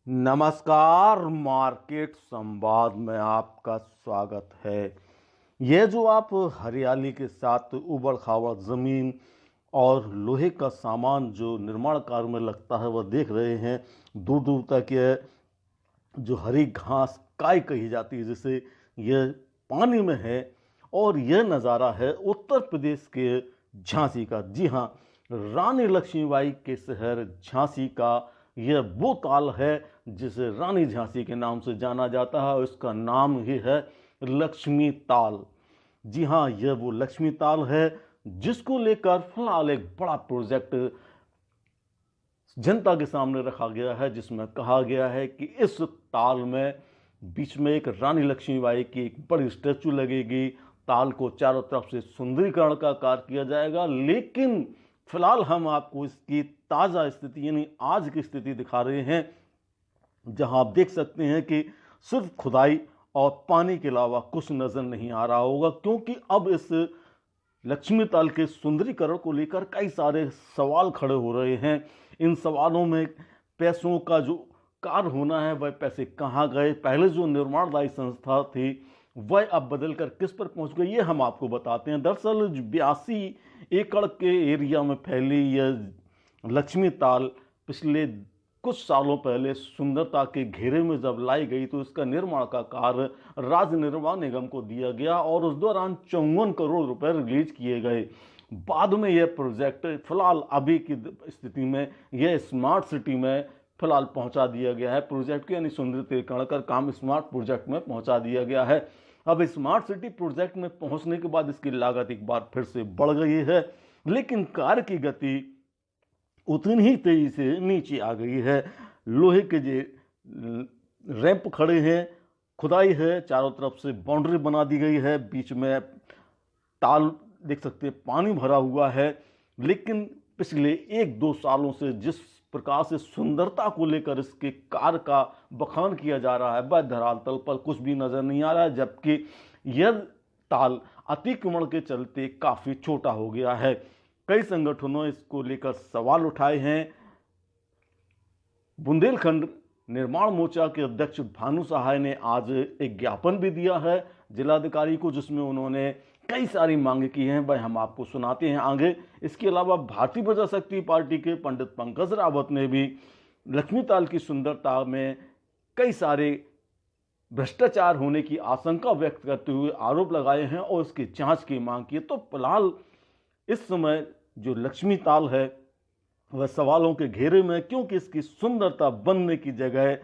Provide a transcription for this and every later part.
नमस्कार। मार्केट संवाद में आपका स्वागत है। यह जो आप हरियाली के साथ उबड़ खाबड़ जमीन और लोहे का सामान जो निर्माण कार्य में लगता है वह देख रहे हैं। दूर दूर तक यह जो हरी घास काय कही जाती है जिसे यह पानी में है। और यह नज़ारा है उत्तर प्रदेश के झांसी का। जी हाँ, रानी लक्ष्मीबाई के शहर झांसी का यह वो ताल है जिसे रानी झांसी के नाम से जाना जाता है और इसका नाम ही है लक्ष्मी ताल। जी हाँ, यह वो लक्ष्मी ताल है जिसको लेकर फिलहाल एक बड़ा प्रोजेक्ट जनता के सामने रखा गया है, जिसमें कहा गया है कि इस ताल में बीच में एक रानी लक्ष्मीबाई की एक बड़ी स्टैचू लगेगी। ताल को चारों तरफ से सुंदरीकरण का कार्य किया जाएगा। लेकिन फिलहाल हम आपको इसकी ताज़ा स्थिति यानी आज की स्थिति दिखा रहे हैं, जहां आप देख सकते हैं कि सिर्फ खुदाई और पानी के अलावा कुछ नजर नहीं आ रहा होगा, क्योंकि अब इस लक्ष्मी ताल के सुंदरीकरण को लेकर कई सारे सवाल खड़े हो रहे हैं। इन सवालों में पैसों का जो कार्य होना है वह पैसे कहाँ गए, पहले जो निर्माणदायी संस्था थी वह अब बदल कर किस पर पहुंच गई, ये हम आपको बताते हैं। दरअसल 82 एकड़ के एरिया में फैली यह लक्ष्मी ताल पिछले कुछ सालों पहले सुंदरता के घेरे में जब लाई गई तो इसका निर्माण का कार्य राज्य निर्माण निगम को दिया गया और उस दौरान 54 करोड़ रुपए रिलीज किए गए। बाद में यह प्रोजेक्ट फिलहाल अभी की स्थिति में यह स्मार्ट सिटी में फिलहाल पहुंचा दिया गया है। प्रोजेक्ट यानी सुंदरीकरण का काम स्मार्ट प्रोजेक्ट में पहुंचा दिया गया है। अब स्मार्ट सिटी प्रोजेक्ट में पहुंचने के बाद इसकी लागत एक बार फिर से बढ़ गई है, लेकिन कार्य की गति उतनी ही तेजी से नीचे आ गई है। लोहे के जो रैंप खड़े हैं, खुदाई है, चारों तरफ से बाउंड्री बना दी गई है, बीच में ताल देख सकते हैं पानी भरा हुआ है। लेकिन पिछले 1-2 सालों से जिस प्रकार से सुंदरता को लेकर इसके कार्य का बखान किया जा रहा है वह धरातल पर कुछ भी नजर नहीं आ रहा है, जबकि यह ताल अतिक्रमण के चलते काफी छोटा हो गया है। कई संगठनों इसको लेकर सवाल उठाए हैं। बुंदेलखंड निर्माण मोर्चा के अध्यक्ष भानु सहाय ने आज एक ज्ञापन भी दिया है जिलाधिकारी को, जिसमें उन्होंने कई सारी मांगे की हैं, वह हम आपको सुनाते हैं आगे। इसके अलावा भारतीय प्रजाशक्ति पार्टी के पंडित पंकज रावत ने भी लक्ष्मी ताल की सुंदरता में कई सारे भ्रष्टाचार होने की आशंका व्यक्त करते हुए आरोप लगाए हैं और इसकी जांच की मांग की है। तो फिलहाल इस समय जो लक्ष्मी ताल है वह सवालों के घेरे में, क्योंकि इसकी सुंदरता बनने की जगह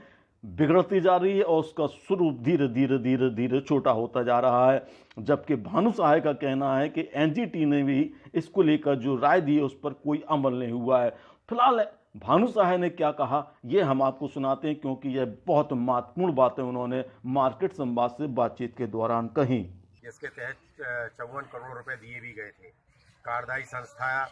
बिगड़ती जा रही है और उसका स्वरूप धीरे धीरे धीरे धीरे छोटा होता जा रहा है। जबकि भानु सहाय का कहना है कि एनजीटी ने भी इसको लेकर जो राय दी है उस पर कोई अमल नहीं हुआ है। फिलहाल भानु सहाय ने क्या कहा ये हम आपको सुनाते हैं, क्योंकि यह बहुत महत्वपूर्ण बातें उन्होंने मार्केट संवाद से बातचीत के दौरान कही। इसके तहत 54 करोड़ रुपए दिए भी गए थे। कार्यदायी संस्था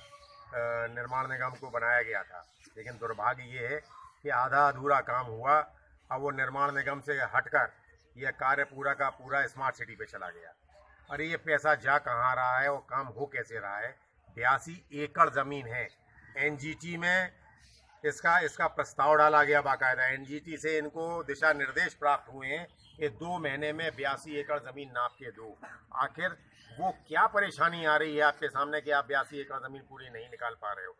निर्माण निगम को बनाया गया था, लेकिन दुर्भाग्य ये है कि आधा अधूरा काम हुआ। अब वो निर्माण निगम से हटकर यह कार्य पूरा का पूरा स्मार्ट सिटी पे चला गया। अरे ये पैसा जा कहाँ रहा है और काम हो कैसे रहा है? 82 एकड़ ज़मीन है। एनजीटी में इसका प्रस्ताव डाला गया बाकायदा। एनजीटी से इनको दिशा निर्देश प्राप्त हुए हैं कि 2 महीने में 82 एकड़ ज़मीन नाप के दो। आखिर वो क्या परेशानी आ रही है आपके सामने कि आप 82 एकड़ ज़मीन पूरी नहीं निकाल पा रहे हो?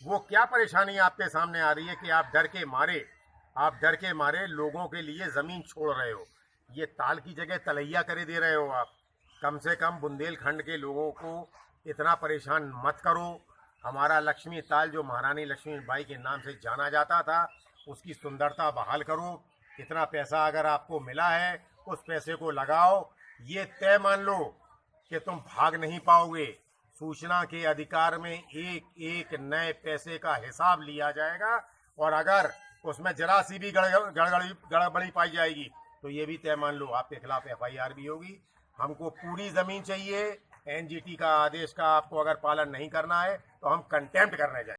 वो क्या परेशानी आपके सामने आ रही है कि आप डर के मारे लोगों के लिए ज़मीन छोड़ रहे हो? ये ताल की जगह तलैया करे दे रहे हो आप। कम से कम बुंदेलखंड के लोगों को इतना परेशान मत करो। हमारा लक्ष्मी ताल जो महारानी लक्ष्मीबाई के नाम से जाना जाता था उसकी सुंदरता बहाल करो। इतना पैसा अगर आपको मिला है उस पैसे को लगाओ। ये तय मान लो कि तुम भाग नहीं पाओगे। सूचना के अधिकार में एक एक नए पैसे का हिसाब लिया जाएगा और अगर उसमें जरा सी भी गड़बड़ी पाई जाएगी तो ये भी तय मान लो आपके खिलाफ एफआईआर भी होगी। हमको पूरी ज़मीन चाहिए। एनजीटी का आदेश का आपको अगर पालन नहीं करना है तो हम कंटेम्प्ट करने जाएंगे।